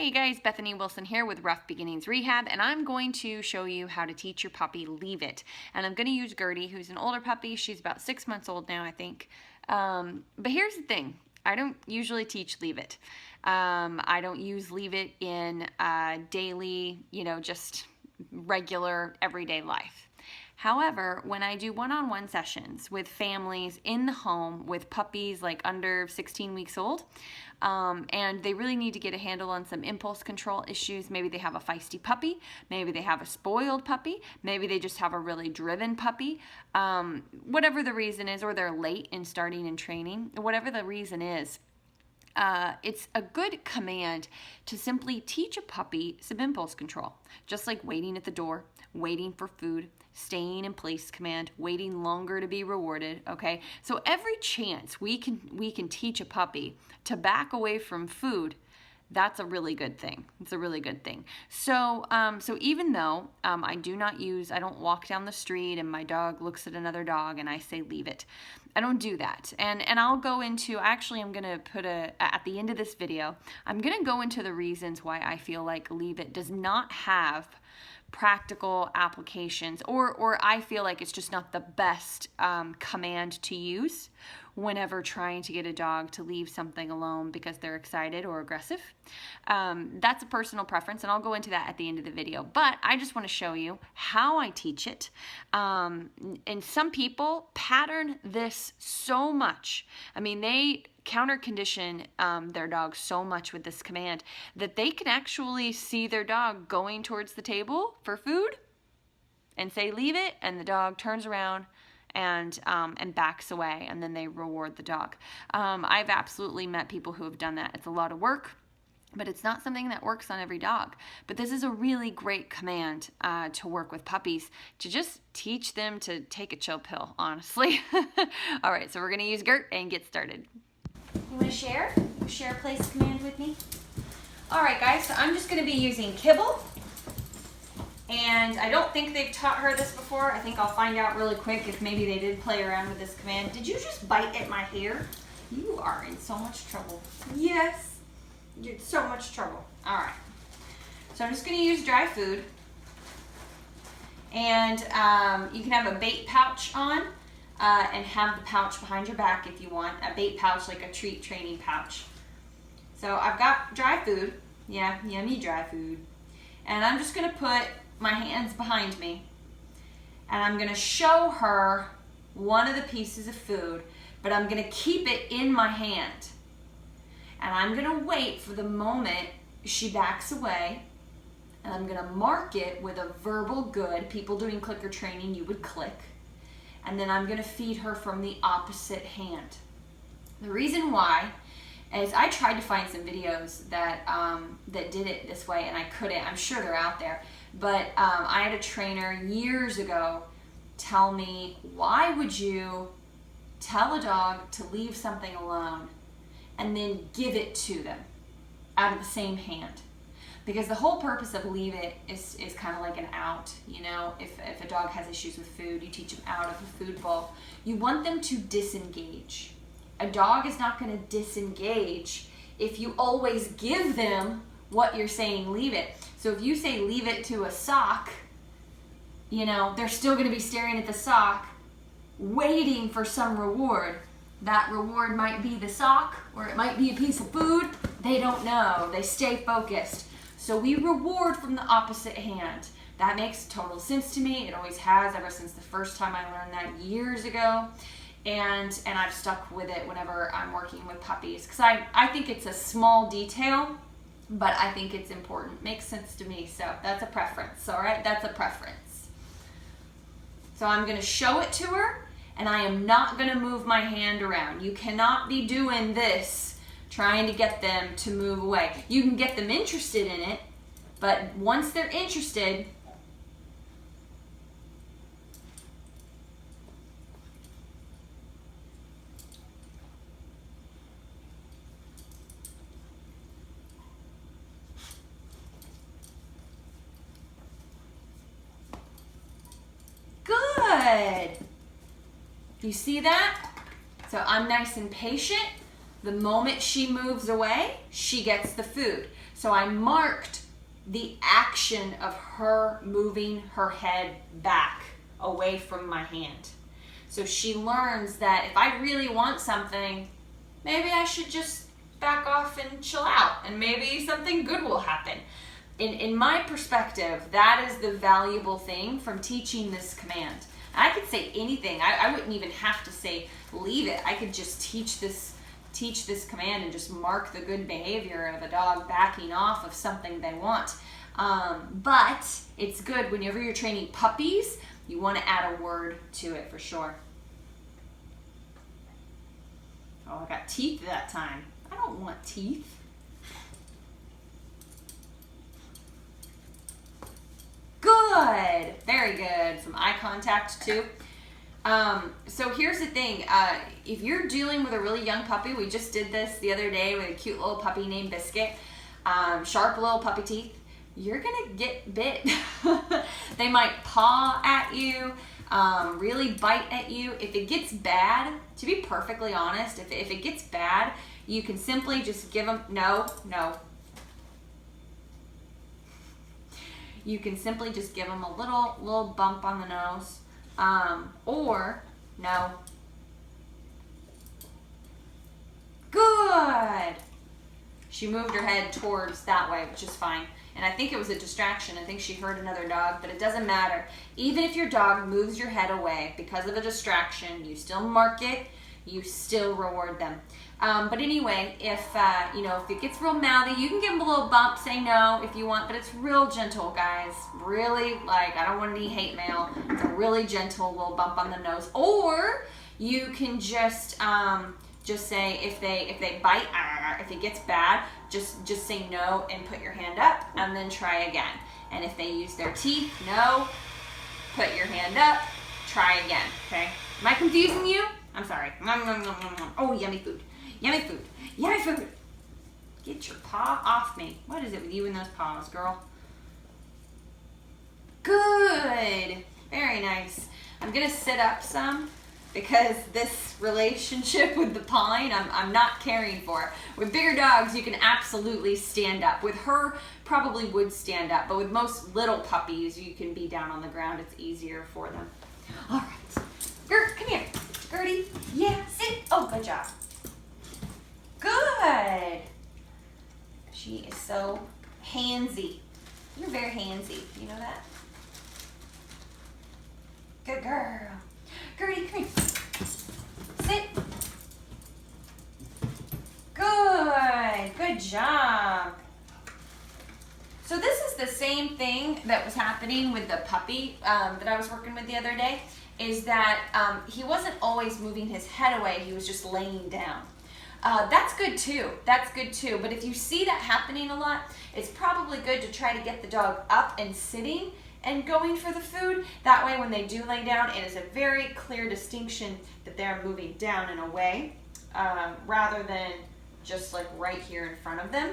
Hey guys, Bethany Wilson here with Ruff Beginnings Rehab, and I'm going to show you how to teach your puppy Leave It. And I'm going to use Gertie, who's an older puppy. She's about 6 months old now, I think. But here's the thing. I don't usually teach Leave It. I don't use Leave It in daily, just regular everyday life. However, when I do one-on-one sessions with families in the home with puppies like under 16 weeks old, and they really need to get a handle on some impulse control issues. Maybe they have a feisty puppy, maybe they have a spoiled puppy, maybe they just have a really driven puppy, whatever the reason is, or they're late in starting and training, whatever the reason is. It's a good command to simply teach a puppy some impulse control, just like waiting at the door, waiting for food, staying in place command, waiting longer to be rewarded, okay? So every chance we can teach a puppy to back away from food, that's a really good thing. It's a really good thing. So even though I don't walk down the street and my dog looks at another dog and I say leave it. I don't do that. And I'll go into, actually I'm gonna put at the end of this video, I'm gonna go into the reasons why I feel like leave it does not have practical applications, or I feel like it's just not the best command to use whenever trying to get a dog to leave something alone because they're excited or aggressive. That's a personal preference, and I'll go into that at the end of the video. But I just want to show you how I teach it. And some people pattern this so much. I mean, they counter condition their dog so much with this command that they can actually see their dog going towards the table for food and say leave it, and the dog turns around and backs away, and then they reward the dog. I've absolutely met people who have done that. It's a lot of work, but it's not something that works on every dog. But this is a really great command to work with puppies, to just teach them to take a chill pill, honestly. All right, so we're gonna use Gert and get started. You want to share a place command with me? All right, guys, so I'm just going to be using kibble. And I don't think they've taught her this before. I think I'll find out really quick if maybe they did play around with this command. Did you just bite at my hair? You are in so much trouble. Yes, you're in so much trouble. All right, so I'm just going to use dry food. And you can have a bait pouch on. And have the pouch behind your back if you want, a bait pouch, like a treat training pouch. So I've got dry food, yeah, yummy dry food. And I'm just gonna put my hands behind me, and I'm gonna show her one of the pieces of food, but I'm gonna keep it in my hand. And I'm gonna wait for the moment she backs away, and I'm gonna mark it with a verbal good. People doing clicker training, you would click. And then I'm gonna feed her from the opposite hand. The reason why is I tried to find some videos that did it this way, and I couldn't. I'm sure they're out there. But I had a trainer years ago tell me, why would you tell a dog to leave something alone and then give it to them out of the same hand? Because the whole purpose of leave it is kind of like an out. If a dog has issues with food, you teach them out of a food bowl. You want them to disengage. A dog is not going to disengage if you always give them what you're saying leave it. So if you say leave it to a sock, they're still going to be staring at the sock, waiting for some reward. That reward might be the sock, or it might be a piece of food. They don't know. They stay focused. So we reward from the opposite hand. That makes total sense to me. It always has, ever since the first time I learned that years ago. And I've stuck with it whenever I'm working with puppies. Because I think it's a small detail, but I think it's important. Makes sense to me, so that's a preference, all right? That's a preference. So I'm gonna show it to her, and I am not gonna move my hand around. You cannot be doing this trying to get them to move away. You can get them interested in it, but once they're interested, good. You see that? So I'm nice and patient. The moment she moves away, she gets the food. So I marked the action of her moving her head back away from my hand. So she learns that if I really want something, maybe I should just back off and chill out, and maybe something good will happen. In my perspective, that is the valuable thing from teaching this command. I could say anything. I wouldn't even have to say leave it. I could just teach this command and just mark the good behavior of a dog backing off of something they want. But it's good whenever you're training puppies, you want to add a word to it for sure. Oh, I got teeth that time. I don't want teeth. Good. Very good. Some eye contact too. So here's the thing. If you're dealing with a really young puppy, we just did this the other day with a cute little puppy named Biscuit, sharp little puppy teeth, you're gonna get bit. They might paw at you, really bite at you. If it gets bad, to be perfectly honest, if it gets bad, you can simply just give them, no. You can simply just give them a little bump on the nose, or no. Good. She moved her head towards that way, which is fine. And I think it was a distraction. I think she heard another dog, but it doesn't matter. Even if your dog moves your head away because of a distraction, you still mark it, you still reward them. But anyway, if it gets real mouthy, you can give them a little bump, say no if you want, but it's real gentle, guys. Really, I don't want any hate mail. It's a really gentle little bump on the nose. Or you can just say if they bite, if it gets bad, just say no and put your hand up and then try again. And if they use their teeth, no, put your hand up, try again, okay? Am I confusing you? I'm sorry. Oh, yummy food. Yummy food. Yummy food. Get your paw off me. What is it with you and those paws, girl? Good. Very nice. I'm going to sit up some because this relationship with the pawing, I'm not caring for. With bigger dogs, you can absolutely stand up. With her, probably would stand up. But with most little puppies, you can be down on the ground. It's easier for them. All right. Gert, come here. Gertie. Yeah, sit. Oh, good job. Good. She is so handsy. You're very handsy. You know that? Good girl. Gertie, come here. Sit. Good. Good job. So this is the same thing that was happening with the puppy that I was working with the other day, is that he wasn't always moving his head away. He was just laying down. That's good too. That's good too. But if you see that happening a lot, it's probably good to try to get the dog up and sitting and going for the food. That way when they do lay down, it is a very clear distinction that they're moving down and away rather than just like right here in front of them.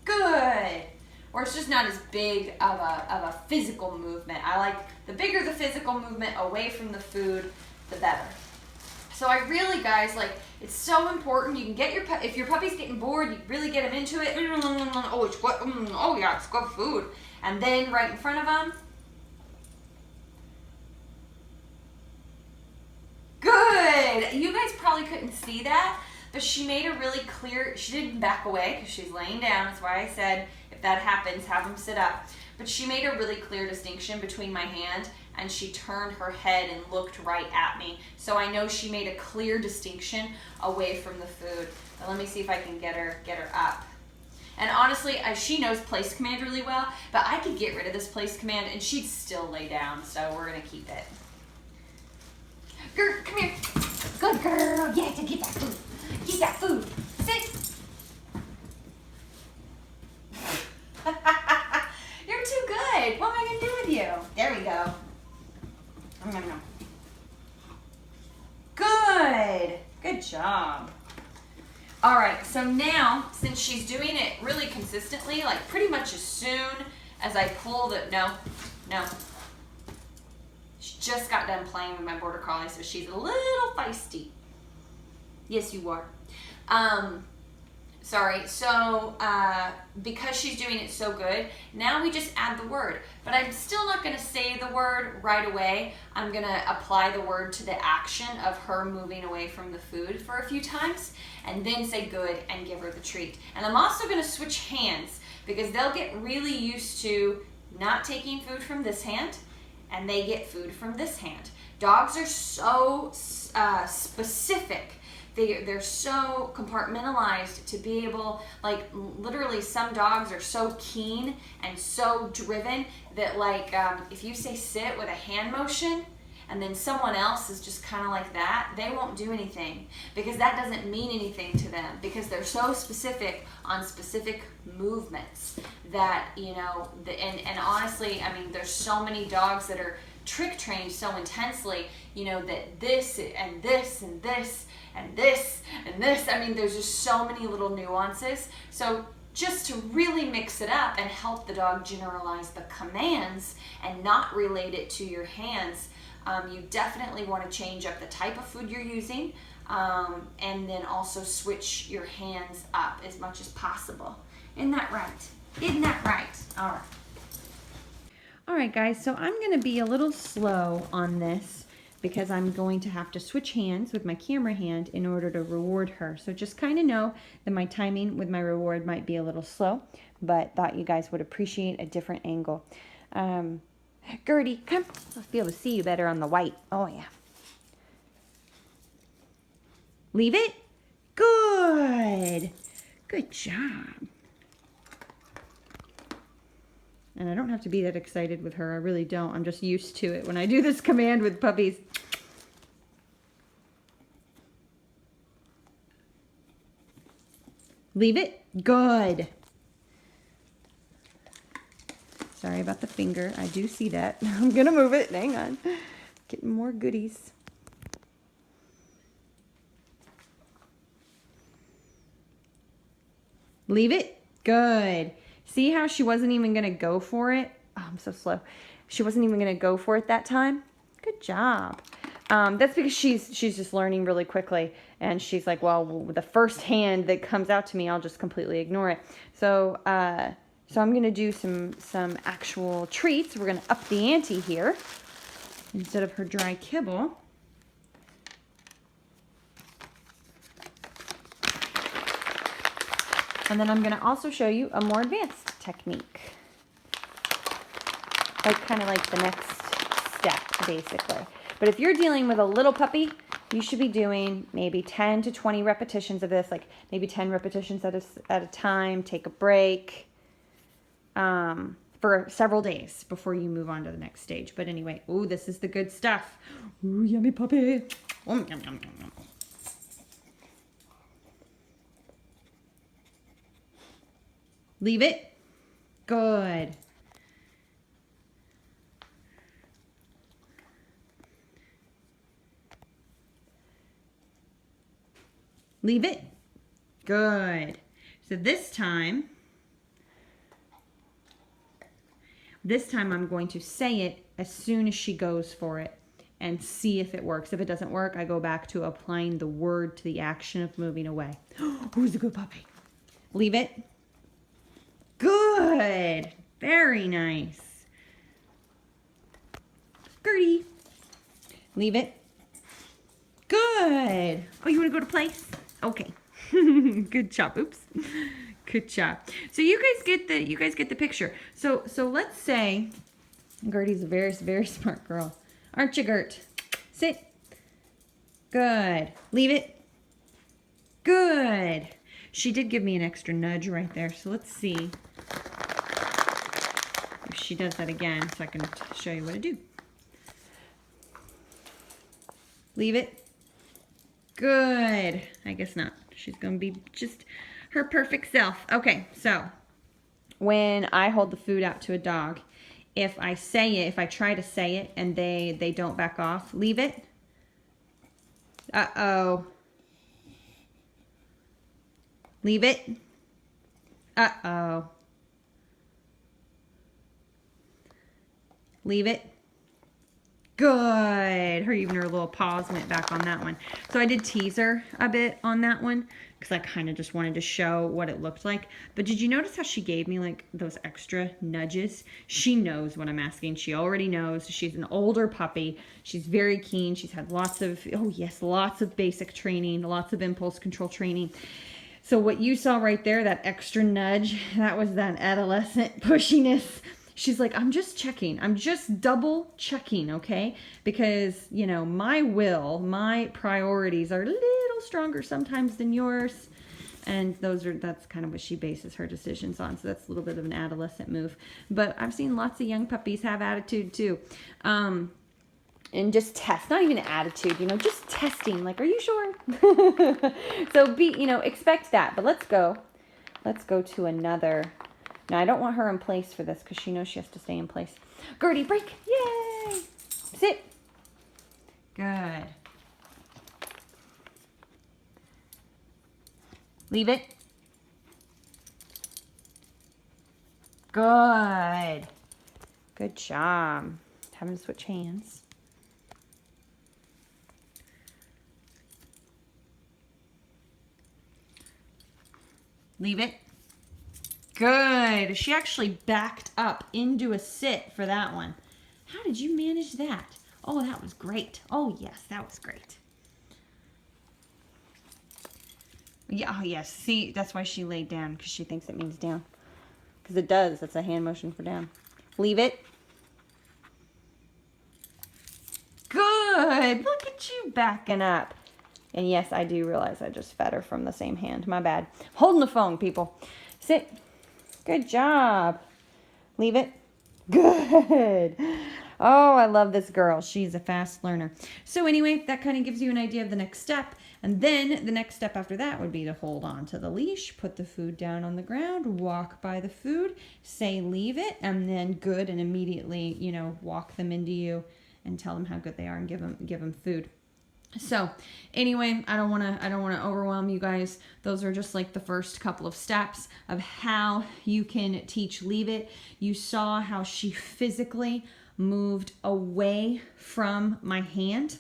Good. Or it's just not as big of a physical movement. I like the bigger the physical movement away from the food, the better. So I really, guys, it's so important. You can get if your puppy's getting bored, you really get him into it. Oh, it's good. Oh yeah, it's good food. And then right in front of them. Good. You guys probably couldn't see that, but she made a really clear, she didn't back away because she's laying down. That's why I said if that happens, have them sit up. But she made a really clear distinction between my hand, and she turned her head and looked right at me. So I know she made a clear distinction away from the food. Now let me see if I can get her up. And honestly, she knows place command really well, but I could get rid of this place command and she'd still lay down, so we're gonna keep it. Gert, come here. Good girl. Yeah, get that food. Get that food. Sit. You're too good. What am I gonna do with you? There we go. Good. Good job. All right, so now, since she's doing it really consistently, like pretty much as soon as I pull the, no. She just got done playing with my Border Collie, so she's a little feisty. Yes, you are. Sorry, so because she's doing it so good, now we just add the word. But I'm still not gonna say the word right away. I'm gonna apply the word to the action of her moving away from the food for a few times, and then say good and give her the treat. And I'm also gonna switch hands because they'll get really used to not taking food from this hand, and they get food from this hand. Dogs are so specific. They're so compartmentalized to be able, like literally some dogs are so keen and so driven that like if you say sit with a hand motion and then someone else is just kind of like that, they won't do anything because that doesn't mean anything to them because they're so specific on specific movements that, you know, and honestly, I mean, there's so many dogs that are trick trained so intensely, you know, that this and this and this and this and this. I mean, there's just so many little nuances. So just to really mix it up and help the dog generalize the commands and not relate it to your hands, you definitely want to change up the type of food you're using, and then also switch your hands up as much as possible. Isn't that right? Isn't that right? All right. All right, guys, so I'm going to be a little slow on this because I'm going to have to switch hands with my camera hand in order to reward her. So just kind of know that my timing with my reward might be a little slow, but thought you guys would appreciate a different angle. Gertie, come. I'll be able to see you better on the white. Oh, yeah. Leave it. Good. Good job. And I don't have to be that excited with her. I really don't. I'm just used to it when I do this command with puppies. Leave it. Good. Sorry about the finger. I do see that. I'm going to move it. Hang on. Getting more goodies. Leave it. Good. See how she wasn't even going to go for it? Oh, I'm so slow. She wasn't even going to go for it that time. Good job. That's because she's just learning really quickly. And she's like, well, with the first hand that comes out to me, I'll just completely ignore it. So I'm going to do some actual treats. We're going to up the ante here. Instead of her dry kibble. And then I'm going to also show you a more advanced technique. Like kind of like the next step, basically. But if you're dealing with a little puppy, you should be doing maybe 10 to 20 repetitions of this, like maybe 10 repetitions at a time. Take a break for several days before you move on to the next stage. But anyway, ooh, this is the good stuff. Ooh, yummy puppy. Yum, yum, yum, yum. Leave it. Good. Leave it. Good. So this time I'm going to say it as soon as she goes for it and see if it works. If it doesn't work, I go back to applying the word to the action of moving away. Who's a good puppy? Leave it. Good. Very nice. Gertie. Leave it. Good. Oh, you want to go to place? Okay. Good job. Oops. Good job. So you guys get the picture. So let's say Gertie's a very, very smart girl. Aren't you, Gert? Sit. Good. Leave it. Good. She did give me an extra nudge right there. So let's see if she does that again so I can show you what to do. Leave it. Good. I guess not. She's going to be just her perfect self. Okay, so when I hold the food out to a dog, if I try to say it and they don't back off, leave it. Uh-oh. Leave it. Uh-oh. Leave it. Good. Even her little paws went back on that one. So I did tease her a bit on that one because I kind of just wanted to show what it looked like. But did you notice how she gave me like those extra nudges? She knows what I'm asking. She already knows. She's an older puppy. She's very keen. She's had lots of, oh yes, lots of basic training, lots of impulse control training. So what you saw right there, that extra nudge, that was that adolescent pushiness. She's like, I'm just checking. I'm just double checking, okay? Because, you know, my priorities are a little stronger sometimes than yours. And that's kind of what she bases her decisions on. So that's a little bit of an adolescent move. But I've seen lots of young puppies have attitude too. And just test, not even attitude, you know, just testing. Like, are you sure? So expect that. But let's go to another. Now, I don't want her in place for this because she knows she has to stay in place. Gertie, break. Yay. Sit. Good. Leave it. Good. Good job. Having to switch hands. Leave it. Good. She actually backed up into a sit for that one. How did you manage that? Oh, that was great. Oh, yes, that was great. Yeah, oh, yes. See, that's why she laid down, because she thinks it means down. Because it does. That's a hand motion for down. Leave it. Good. Look at you backing up. And yes, I do realize I just fed her from the same hand. My bad. Holding the phone, people. Sit. Good job. Leave it. Good. Oh, I love this girl. She's a fast learner. So anyway, that kind of gives you an idea of the next step. And then the next step after that would be to hold on to the leash, put the food down on the ground, walk by the food, say leave it, and then good, and immediately, walk them into you and tell them how good they are and give them food. So anyway, I don't want to overwhelm you guys. Those are just like the first couple of steps of how you can teach leave it. You saw how she physically moved away from my hand.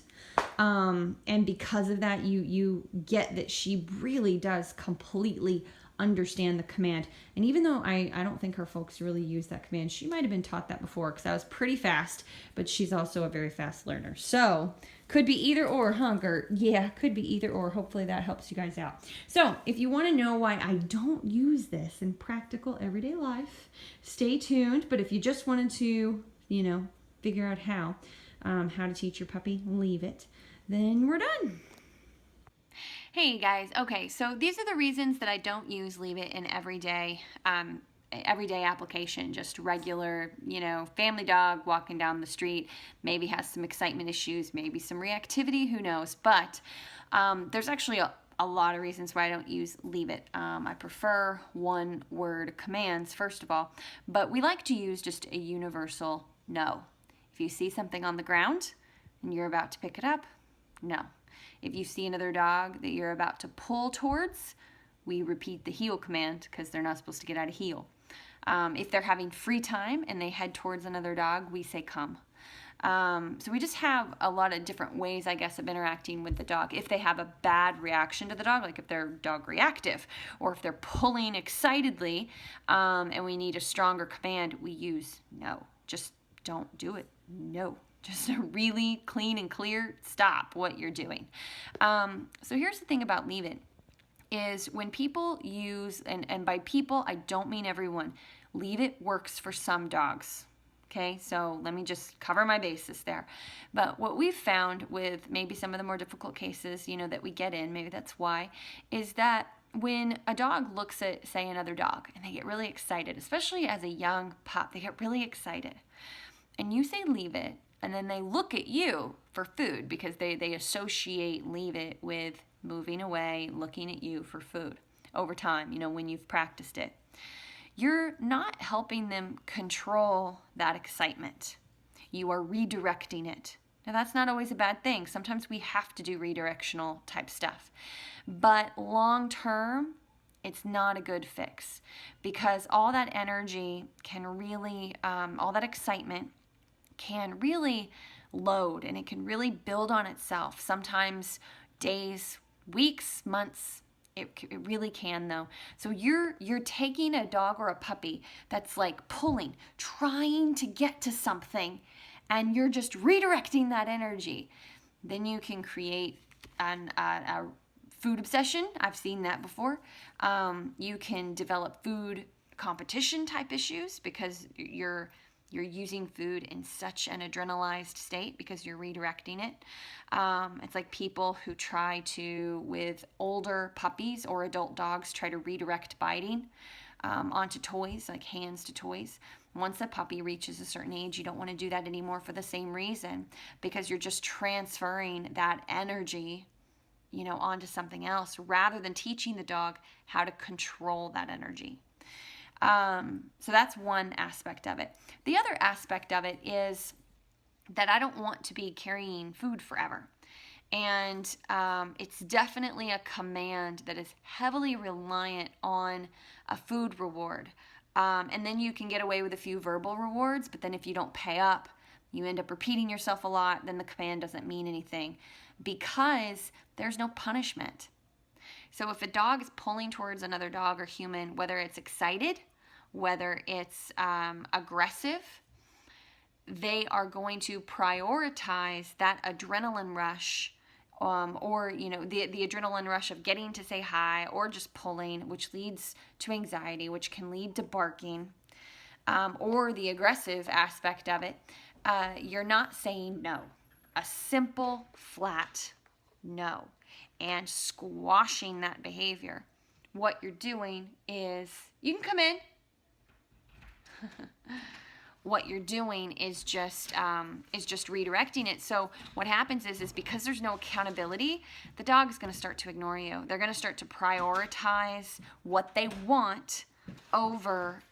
And because of that, you get that she really does completely understand the command. And even though I don't think her folks really use that command, she might have been taught that before because I was pretty fast, but she's also a very fast learner. So could be either or, huh, Gert? Yeah, could be either or. Hopefully that helps you guys out. So if you want to know why I don't use this in practical everyday life, stay tuned. But if you just wanted to, figure out how to teach your puppy leave it, then we're done. Hey guys, okay, so these are the reasons that I don't use leave it in everyday application, just regular, family dog walking down the street, maybe has some excitement issues, maybe some reactivity, who knows, but there's actually a lot of reasons why I don't use leave it. I prefer one word commands, first of all, but we like to use just a universal no. If you see something on the ground and you're about to pick it up, no. If you see another dog that you're about to pull towards, we repeat the heel command because they're not supposed to get out of heel. If they're having free time and they head towards another dog, we say come. So we just have a lot of different ways, I guess, of interacting with the dog. If they have a bad reaction to the dog, like if they're dog reactive, or if they're pulling excitedly and we need a stronger command, we use no. Just don't do it. No. Just a really clean and clear stop what you're doing. So here's the thing about leave it, is when people use, and by people, I don't mean everyone, leave it works for some dogs. Okay, so let me just cover my bases there. But what we've found with maybe some of the more difficult cases, that we get in, maybe that's why, is that when a dog looks at, say, another dog and they get really excited, especially as a young pup, they get really excited. And you say leave it, and then they look at you for food because they associate leave it with moving away, looking at you for food over time, when you've practiced it. You're not helping them control that excitement. You are redirecting it. Now, that's not always a bad thing. Sometimes we have to do redirectional type stuff. But long term, it's not a good fix because all that energy can really, all that excitement can really load, and it can really build on itself. Sometimes days, weeks, months. It really can, though. So you're taking a dog or a puppy that's like pulling, trying to get to something, and you're just redirecting that energy. Then you can create a food obsession. I've seen that before. You can develop food competition type issues because you're using food in such an adrenalized state because you're redirecting it. It's like people who try to, with older puppies or adult dogs, try to redirect biting onto toys, like hands to toys. Once a puppy reaches a certain age, you don't want to do that anymore for the same reason, because you're just transferring that energy, onto something else rather than teaching the dog how to control that energy. So that's one aspect of it. The other aspect of it is that I don't want to be carrying food forever. And it's definitely a command that is heavily reliant on a food reward. And then you can get away with a few verbal rewards, but then if you don't pay up, you end up repeating yourself a lot, then the command doesn't mean anything because there's no punishment. So if a dog is pulling towards another dog or human, whether it's excited, whether it's aggressive, they are going to prioritize that adrenaline rush, or the adrenaline rush of getting to say hi, or just pulling, which leads to anxiety, which can lead to barking, or the aggressive aspect of it. You're not saying no. A simple, flat no, and squashing that behavior. What you're doing is, you can come in. What you're doing is just redirecting it. So what happens is because there's no accountability, the dog is going to start to ignore you. They're going to start to prioritize what they want over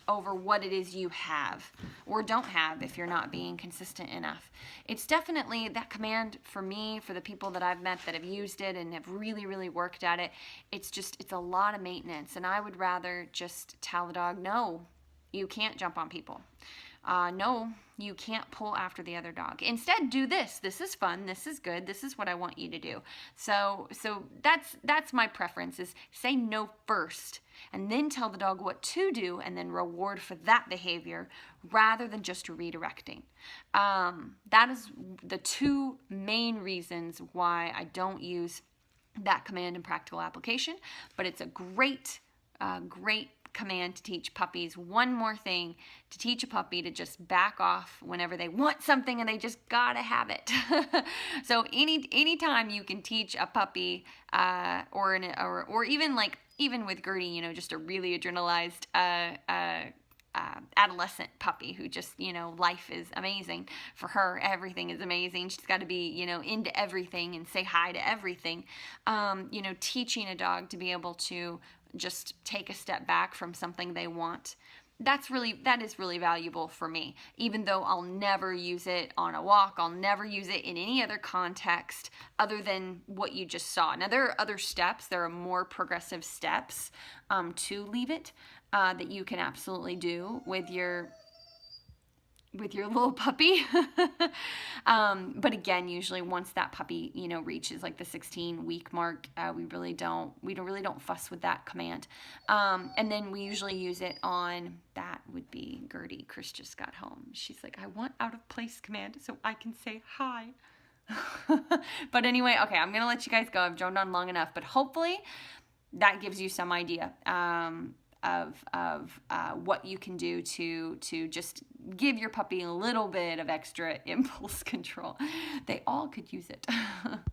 what it is you have or don't have if you're not being consistent enough. It's definitely that command for me, for the people that I've met that have used it and have really, really worked at it. It's a lot of maintenance, and I would rather just tell the dog, no, you can't jump on people. No, you can't pull after the other dog. Instead, do this. This is fun. This is good. This is what I want you to do. So that's my preference, is say no first and then tell the dog what to do and then reward for that behavior rather than just redirecting. That is the two main reasons why I don't use that command in practical application, but it's a great command to teach puppies. One more thing, to teach a puppy to just back off whenever they want something and they just gotta have it. So anytime you can teach a puppy or even with Gertie, just a really adrenalized adolescent puppy who just, life is amazing for her. Everything is amazing. She's got to be, into everything and say hi to everything. Teaching a dog to be able to just take a step back from something they want, that is really valuable for me. Even though I'll never use it on a walk, I'll never use it in any other context other than what you just saw. Now, there are other steps. There are more progressive steps to leave it that you can absolutely do with your little puppy. But again, usually once that puppy, reaches like the 16-week mark, we really don't fuss with that command. And then we usually use it on, that would be Gertie. Chris just got home. She's like, I want out of place command so I can say hi. But anyway, okay, I'm going to let you guys go. I've droned on long enough, but hopefully that gives you some idea of what you can do to just give your puppy a little bit of extra impulse control. They all could use it.